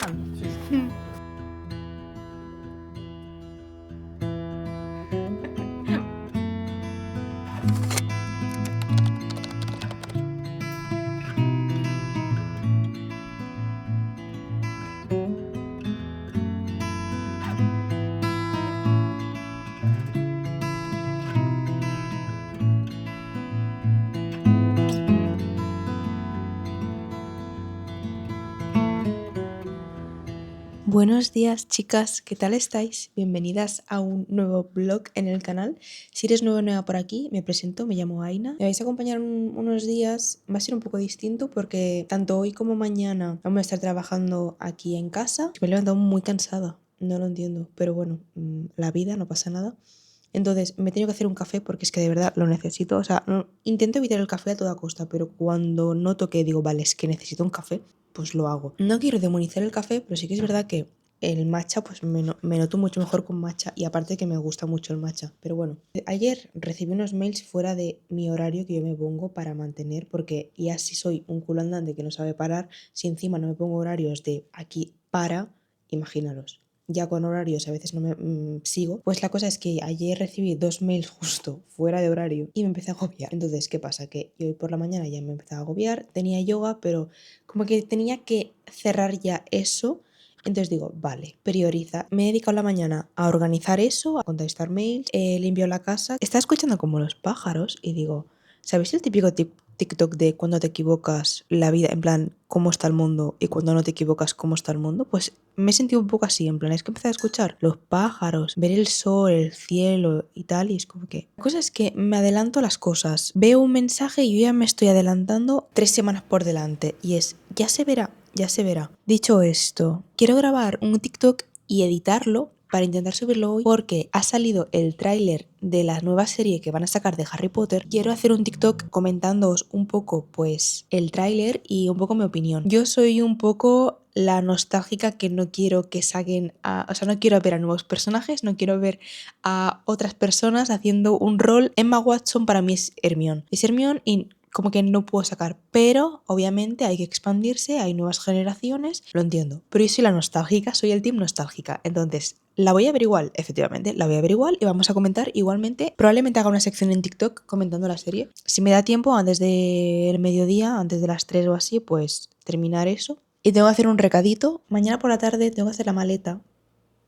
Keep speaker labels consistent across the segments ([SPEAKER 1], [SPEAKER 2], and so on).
[SPEAKER 1] Sí.
[SPEAKER 2] Buenos días, chicas, ¿qué tal estáis? Bienvenidas a un nuevo vlog en el canal. Si eres nueva por aquí, me presento, me llamo Aina. Me vais a acompañar unos días, va a ser un poco distinto porque tanto hoy como mañana vamos a estar trabajando aquí en casa. Me he levantado muy cansada, no lo entiendo, pero bueno, la vida, no pasa nada. Entonces me he tenido que hacer un café porque es que de verdad lo necesito. O sea, intento evitar el café a toda costa, pero cuando noto que digo, vale, es que necesito un café, pues lo hago. No quiero demonizar el café, pero sí que es verdad que el matcha, pues me noto mucho mejor con matcha y aparte que me gusta mucho el matcha. Pero bueno, ayer recibí unos mails fuera de mi horario que yo me pongo para mantener, porque ya si soy un culo andante que no sabe parar, si encima no me pongo horarios de aquí para, imaginaros. Ya con horarios a veces no me sigo. Pues la cosa es que ayer recibí 2 mails justo fuera de horario y me empecé a agobiar. Entonces, ¿qué pasa? Que yo hoy por la mañana ya me empecé a agobiar, tenía yoga, pero como que tenía que cerrar ya eso. Entonces digo, vale, prioriza. Me he dedicado la mañana a organizar eso, a contestar mails, limpio la casa. Estaba escuchando como los pájaros y digo, ¿sabéis el típico TikTok de cuando te equivocas la vida, en plan, cómo está el mundo y cuando no te equivocas, cómo está el mundo? Pues me he sentido un poco así, en plan, es que empecé a escuchar los pájaros, ver el sol, el cielo y tal, y es como que... La cosa es que me adelanto las cosas. Veo un mensaje y yo ya me estoy adelantando 3 semanas por delante y es, ya se verá, ya se verá. Dicho esto, quiero grabar un TikTok y editarlo para intentar subirlo hoy porque ha salido el tráiler de la nueva serie que van a sacar de Harry Potter. Quiero hacer un TikTok comentándoos un poco pues el tráiler y un poco mi opinión. Yo soy un poco la nostálgica que no quiero que saquen o sea, no quiero ver a nuevos personajes, no quiero ver a otras personas haciendo un rol. Emma Watson para mí es Hermione. Es Hermione y como que no puedo sacar, pero obviamente hay que expandirse, hay nuevas generaciones, lo entiendo, pero yo soy la nostálgica, soy el team nostálgica, entonces la voy a ver igual, efectivamente, la voy a ver igual y vamos a comentar igualmente, probablemente haga una sección en TikTok comentando la serie, si me da tiempo antes del mediodía, antes de las 3 o así, pues terminar eso. Y tengo que hacer un recadito, mañana por la tarde tengo que hacer la maleta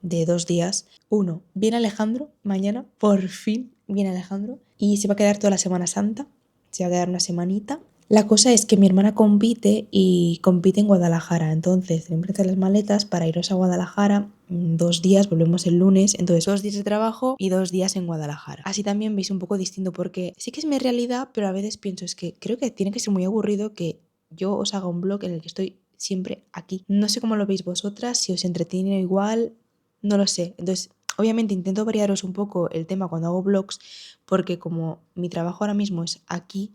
[SPEAKER 2] de 2 días. Uno, viene Alejandro, mañana, por fin viene Alejandro, y se va a quedar toda la Semana Santa. Se va a quedar una semanita. La cosa es que mi hermana compite y compite en Guadalajara, entonces tenemos que hacer las maletas para irnos a Guadalajara 2 días, volvemos el lunes, entonces 2 días de trabajo y 2 días en Guadalajara. Así también veis un poco distinto porque sí que es mi realidad, pero a veces pienso, es que creo que tiene que ser muy aburrido que yo os haga un blog en el que estoy siempre aquí. No sé cómo lo veis vosotras, si os entretiene igual, no lo sé. Entonces, obviamente intento variaros un poco el tema cuando hago vlogs, porque como mi trabajo ahora mismo es aquí,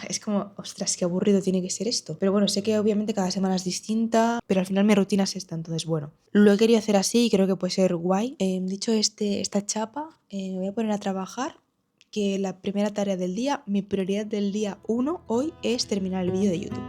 [SPEAKER 2] es como, ostras, qué aburrido tiene que ser esto. Pero bueno, sé que obviamente cada semana es distinta, pero al final mi rutina es esta, entonces bueno, lo he querido hacer así y creo que puede ser guay. Dicho esta chapa, me voy a poner a trabajar, que la primera tarea del día, mi prioridad del día 1 hoy es terminar el vídeo de YouTube.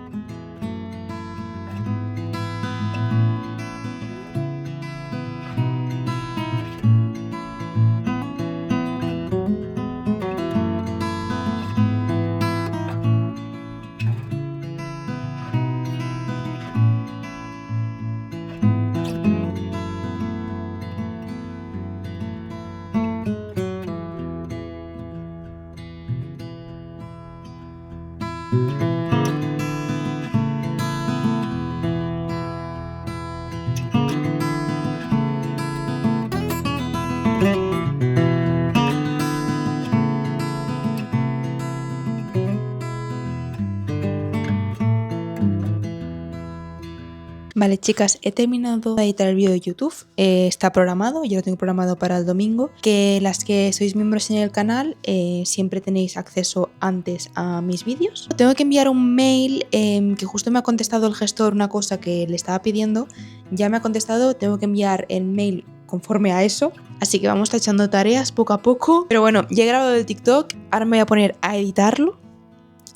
[SPEAKER 2] Vale, chicas, he terminado de editar el vídeo de YouTube. Está programado, yo lo tengo programado para el domingo. Que las que sois miembros en el canal siempre tenéis acceso antes a mis vídeos. Tengo que enviar un mail que justo me ha contestado el gestor una cosa que le estaba pidiendo. Ya me ha contestado, tengo que enviar el mail conforme a eso. Así que vamos tachando tareas poco a poco. Pero bueno, ya he grabado el TikTok, ahora me voy a poner a editarlo.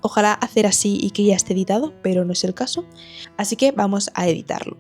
[SPEAKER 2] Ojalá hacer así y que ya esté editado, pero no es el caso. Así que vamos a editarlo.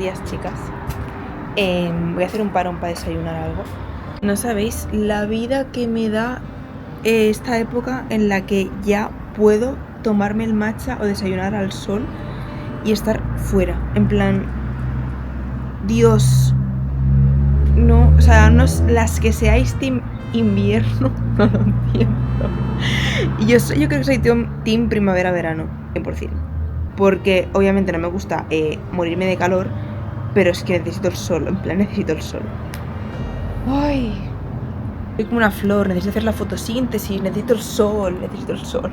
[SPEAKER 2] días, chicas. Voy a hacer un parón para desayunar algo. No sabéis la vida que me da esta época en la que ya puedo tomarme el matcha o desayunar al sol y estar fuera. En plan, Dios, no, o sea, no, las que seáis team invierno, no lo entiendo. Y yo creo que soy team primavera-verano, 100%. Porque obviamente no me gusta morirme de calor, pero es que necesito el sol, en plan necesito el sol. Ay, soy como una flor, necesito hacer la fotosíntesis, necesito el sol, necesito el sol.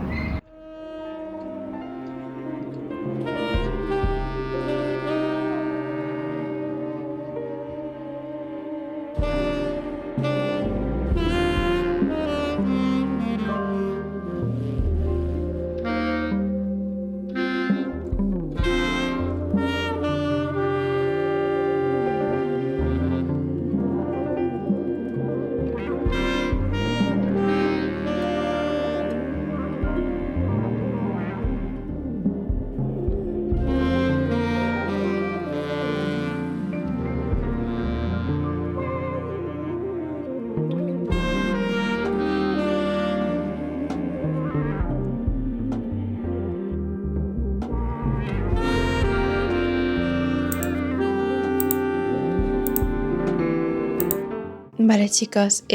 [SPEAKER 2] Vale, chicas,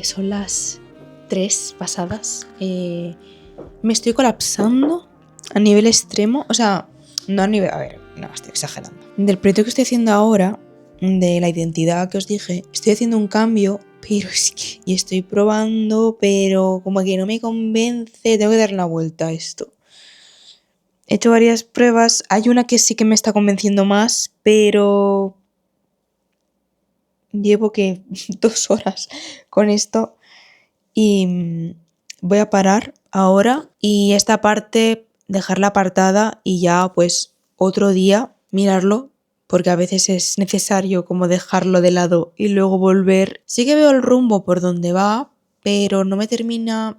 [SPEAKER 2] son las 3 pasadas. Me estoy colapsando a nivel extremo. O sea, no a nivel... A ver, no, estoy exagerando. Del proyecto que estoy haciendo ahora, de la identidad que os dije, estoy haciendo un cambio, pero es que... Y estoy probando, pero como que no me convence. Tengo que dar una vuelta a esto. He hecho varias pruebas. Hay una que sí que me está convenciendo más, pero... Llevo que 2 horas con esto y voy a parar ahora y esta parte dejarla apartada y ya pues otro día mirarlo porque a veces es necesario como dejarlo de lado y luego volver. Sí que veo el rumbo por donde va, pero no me termina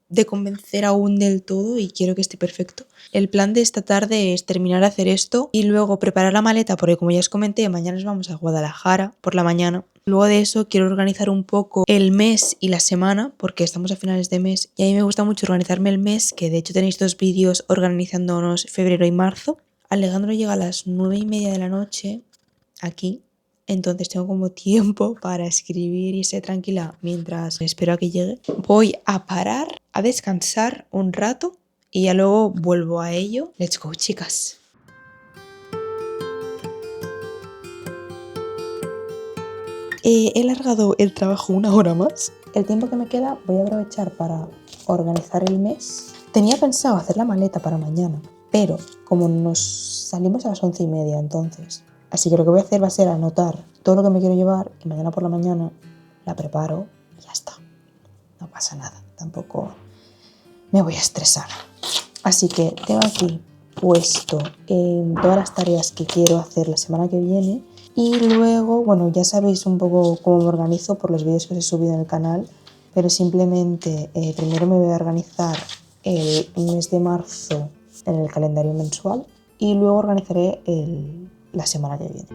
[SPEAKER 2] de convencer aún del todo y quiero que esté perfecto. El plan de esta tarde es terminar de hacer esto y luego preparar la maleta porque como ya os comenté, mañana nos vamos a Guadalajara por la mañana. Luego de eso quiero organizar un poco el mes y la semana porque estamos a finales de mes y a mí me gusta mucho organizarme el mes, que de hecho tenéis 2 vídeos organizándonos febrero y marzo. Alejandro llega a las 9:30 de la noche aquí, entonces tengo como tiempo para escribir y ser tranquila mientras espero a que llegue. Voy a parar a descansar un rato y ya luego vuelvo a ello. Let's go, chicas. He alargado el trabajo 1 hora más. El tiempo que me queda voy a aprovechar para organizar el mes. Tenía pensado hacer la maleta para mañana, pero como nos salimos a las 11:30 entonces, así que lo que voy a hacer va a ser anotar todo lo que me quiero llevar y mañana por la mañana la preparo y ya está. No pasa nada, tampoco me voy a estresar. Así que tengo aquí puesto todas las tareas que quiero hacer la semana que viene. Y luego, bueno, ya sabéis un poco cómo me organizo por los vídeos que os he subido en el canal, pero simplemente primero me voy a organizar el mes de marzo en el calendario mensual y luego organizaré la semana que viene.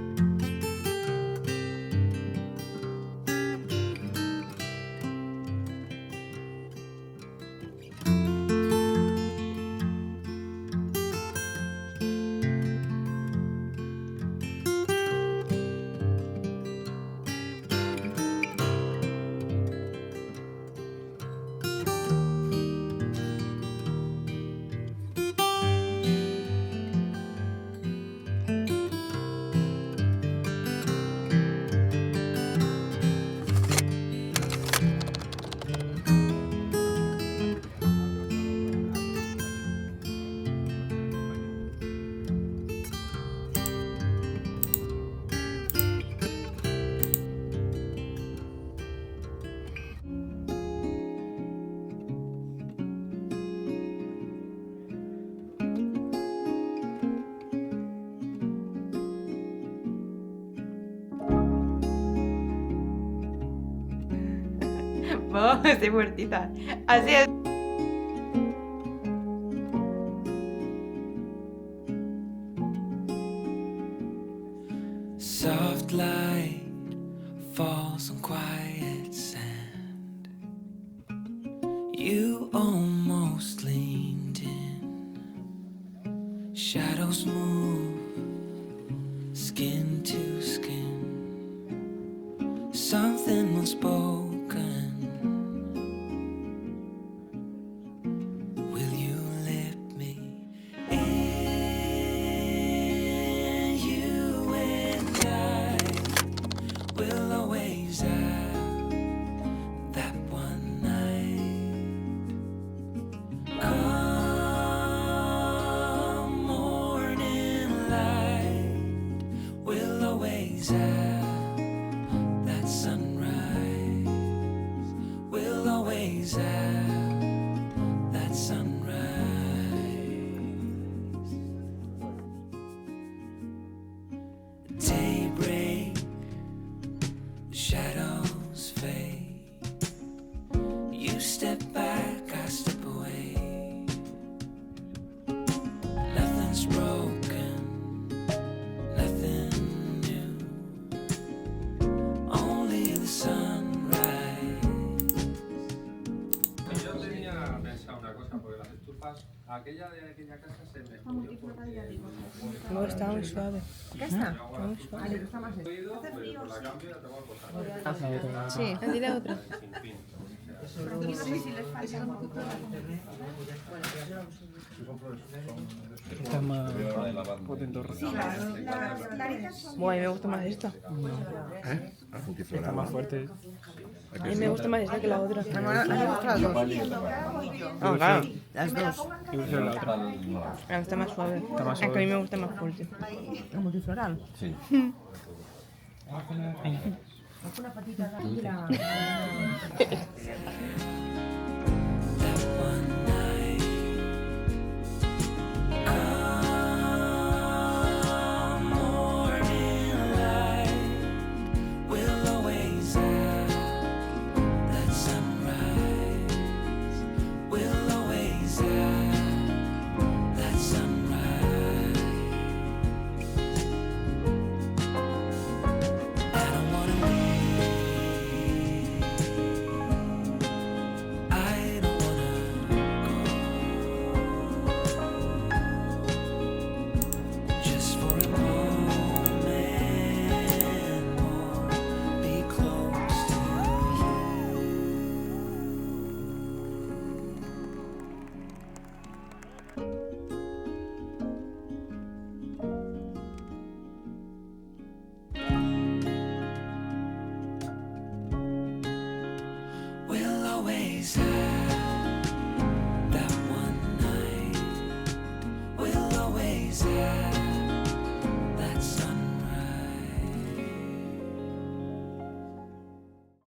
[SPEAKER 2] Oh, estoy muertita. Así es.
[SPEAKER 1] falls on quiet sand. You almost leaned in. Shadows move, skin to skin. Something unspoken. Will you let me in? You and I will always have that one night. Come morning light, we'll always have that sunrise. We'll always have that sunrise. Daybreak, shadows fade. You step back, I step away. Nothing's broken, nothing new. Only the sunrise.
[SPEAKER 3] Yo tenía pensado una cosa, porque las estufas, aquella de aquella casa se me jodió porque...
[SPEAKER 2] No, está muy suave.
[SPEAKER 4] ¿Ya está?
[SPEAKER 2] Muy suave.
[SPEAKER 4] Vale, gusta más esto.
[SPEAKER 3] Pero por la cambio la tengo que cortar.
[SPEAKER 4] Sí.
[SPEAKER 2] Dile otra.
[SPEAKER 3] Sin fin.
[SPEAKER 4] No sé si les falta un poco.
[SPEAKER 5] Esta es más potentorra.
[SPEAKER 4] Las claritas son...
[SPEAKER 2] Buah, a mí me gusta más esta.
[SPEAKER 5] Está más fuerte.
[SPEAKER 2] A mí me gusta más esta que la otra.
[SPEAKER 4] A mí me gustan las dos.
[SPEAKER 2] Ah, claro.
[SPEAKER 4] Las dos.
[SPEAKER 5] Y prefiero la otra.
[SPEAKER 2] Ah, está más suave.
[SPEAKER 5] Está más
[SPEAKER 2] Es que a mí
[SPEAKER 5] suave.
[SPEAKER 2] me gusta más fuerte.
[SPEAKER 4] La multifloral.
[SPEAKER 6] Sí.
[SPEAKER 4] Una patita de aquí la...
[SPEAKER 1] That one night. Come morning light, we'll always have that sunrise. We'll always have that sunrise. I don't wanna leave. I don't wanna go. Just for a moment more, be close to you. We'll always have